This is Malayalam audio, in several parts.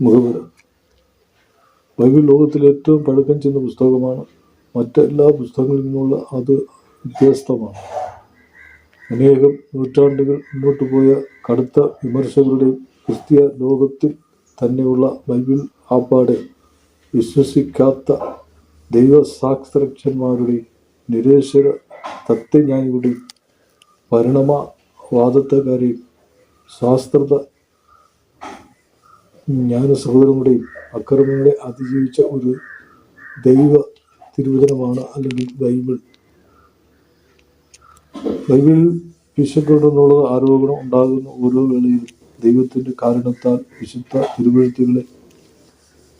മുഖവര. ബൈബിൾ ലോകത്തിലെ ഏറ്റവും പഴക്കം ചെന്ന പുസ്തകമാണ്. മറ്റെല്ലാ പുസ്തകങ്ങളിൽ നിന്നുള്ള അത് വ്യത്യസ്തമാണ്. അനേകം നൂറ്റാണ്ടുകൾ മുന്നോട്ട് പോയ കടുത്ത വിമർശകരുടെയും ക്രിസ്തീയ ലോകത്തിൽ തന്നെയുള്ള ബൈബിൾ ആപ്പാടെ വിശ്വസിക്കാത്ത ദൈവശാസ്ത്രജ്ഞന്മാരുടെയും നിരീശ്വര തത്വജ്ഞാനികളുടെയും പരിണാമവാദക്കാരെയും ശാസ്ത്ര ജ്ഞാന സഹോദരങ്ങളുടെയും അക്രമങ്ങളെ അതിജീവിച്ച ഒരു ദൈവ തിരുവചനമാണ് അല്ലെങ്കിൽ ബൈബിൾ. ബൈബിളിൽ പിശകുണ്ടെന്നുള്ളത് ആരോപണം ഉണ്ടാകുന്ന ഓരോ വേളയിലും ദൈവത്തിൻ്റെ കാരണത്താൽ വിശുദ്ധ തിരുവെഴുത്തുകളെ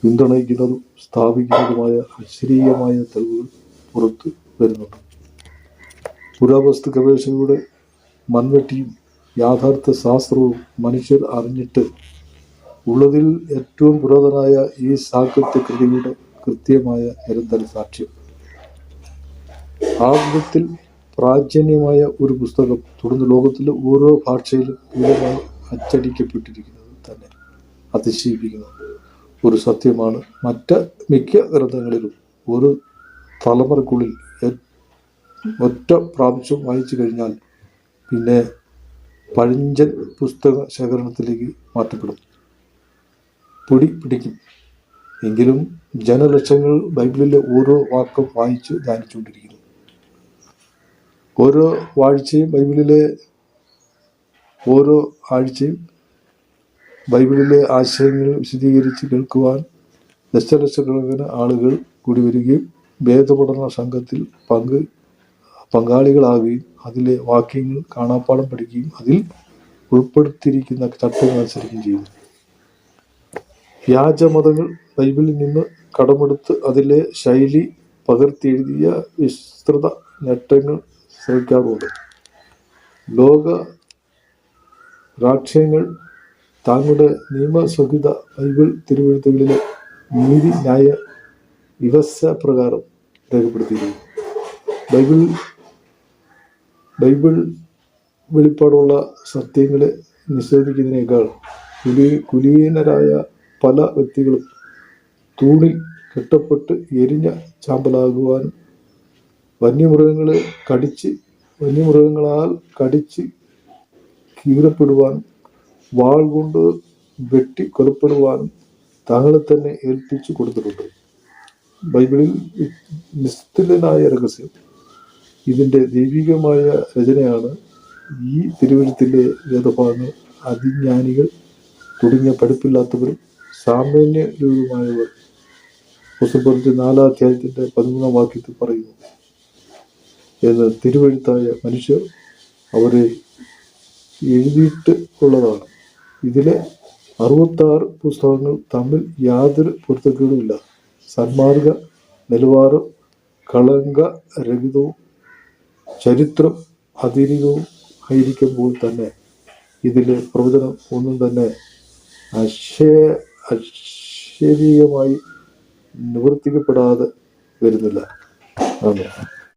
പിന്തുണയ്ക്കുന്നതും സ്ഥാപിക്കുന്നതുമായ അശരീരമായ തെളിവുകൾ പുറത്തു വരുന്നുണ്ട്. പുരാവസ്തു ഗവേഷകരുടെ മൺവെട്ടിയും യാഥാർത്ഥ്യ ശാസ്ത്രവും മനുഷ്യർ അറിഞ്ഞിട്ട് ഉള്ളതിൽ ഏറ്റവും പുരാതനമായ ഈ സാഹിത്യ കൃതിയുടെ കൃത്യമായ നിരന്തര സാക്ഷ്യം. ആദ്യത്തിൽ പ്രാചീനമായ ഒരു പുസ്തകം തുടർന്ന് ലോകത്തിലെ ഓരോ ഭാഷയിലും പൂർണ്ണമായി അച്ചടിക്കപ്പെട്ടിരിക്കുന്നത് തന്നെ അതിശയിപ്പിക്കുന്ന ഒരു സത്യമാണ്. മിക്ക ഗ്രന്ഥങ്ങളിലും ഒരു തലമുറക്കുള്ളിൽ ഒറ്റ പ്രാവശ്യം വായിച്ചു കഴിഞ്ഞാൽ പിന്നെ പഴഞ്ചൻ പുസ്തക ശേഖരണത്തിലേക്ക് മാറ്റപ്പെടും, പിടിക്കും. എങ്കിലും ജനലക്ഷങ്ങൾ ബൈബിളിലെ ഓരോ വാക്കും വായിച്ച് ധ്യാനിച്ചുകൊണ്ടിരിക്കുന്നു. ഓരോ ആഴ്ചയും ബൈബിളിലെ ആശയങ്ങൾ വിശദീകരിച്ച് കേൾക്കുവാൻ ദശലക്ഷക്കണക്കിന് ആളുകൾ കൂടി വരികയും വേദപഠന സംഘത്തിൽ പങ്കാളികളാകുകയും അതിലെ വാക്യങ്ങൾ കാണാപ്പാഠം പഠിക്കുകയും അതിൽ ഉൾപ്പെടുത്തിയിരിക്കുന്ന ചട്ടങ്ങൾ അനുസരിക്കുകയും ചെയ്യുന്നു. വ്യാജമതങ്ങൾ ബൈബിളിൽ നിന്ന് കടമെടുത്ത് അതിലെ ശൈലി പകർത്തിയെഴുതിയ വിസ്തൃത നേട്ടങ്ങൾ ശ്രമിക്കാറുണ്ട്. ലോക രാഷ്ട്രീയങ്ങൾ തങ്ങളുടെ നിയമസഹിത ബൈബിൾ തിരുവെഴുത്തുകളിലെ നീതി ന്യായ വ്യവസ്ഥപ്രകാരം രേഖപ്പെടുത്തിയിരിക്കുന്നു. ബൈബിൾ വെളിപ്പാടുള്ള സത്യങ്ങളെ നിഷേധിക്കുന്നതിനേക്കാൾ കുലീനരായ പല വ്യക്തികളും തൂണിൽ കെട്ടപ്പെട്ട് എരിഞ്ഞ ചാമ്പലാകുവാനും വന്യമൃഗങ്ങളാൽ കടിച്ച് കീറപ്പെടുവാനും വാൾ കൊണ്ട് വെട്ടി കൊലപ്പെടുവാനും തങ്ങളെ തന്നെ ഏൽപ്പിച്ചു കൊടുത്തിട്ടുണ്ട്. ബൈബിളിൽ നിസ്തുലനായ രഹസ്യം. ഇതിൻ്റെ ദൈവികമായ രചനയാണ്. ഈ തിരുവെഴുത്തിലെ വേദഭാഗങ്ങൾ അതിജ്ഞാനികൾ തുടങ്ങിയ പഠിപ്പില്ലാത്തവരും സാമാന്യരുമായവർ പുസ്തകത്തിൽ 4 അധ്യായത്തിൻ്റെ 13 വാക്യത്തിൽ പറയുന്നു എന്ന് തിരുവെഴുത്തായ മനുഷ്യർ അവരെ എഴുതിയിട്ട് ഉള്ളതാണ്. ഇതിലെ 66 പുസ്തകങ്ങൾ തമ്മിൽ യാതൊരു പൊരുത്തക്കേടുമില്ല. സന്മാർഗ നിലവാരം കളങ്കരഹിതവും ചരിത്രം അതിരികവും ആയിരിക്കുമ്പോൾ തന്നെ ഇതിലെ പ്രവചനം ഒന്നും തന്നെ അക്ഷരീയമായി നിവർത്തിക്കപ്പെടാതെ വരുന്നില്ല.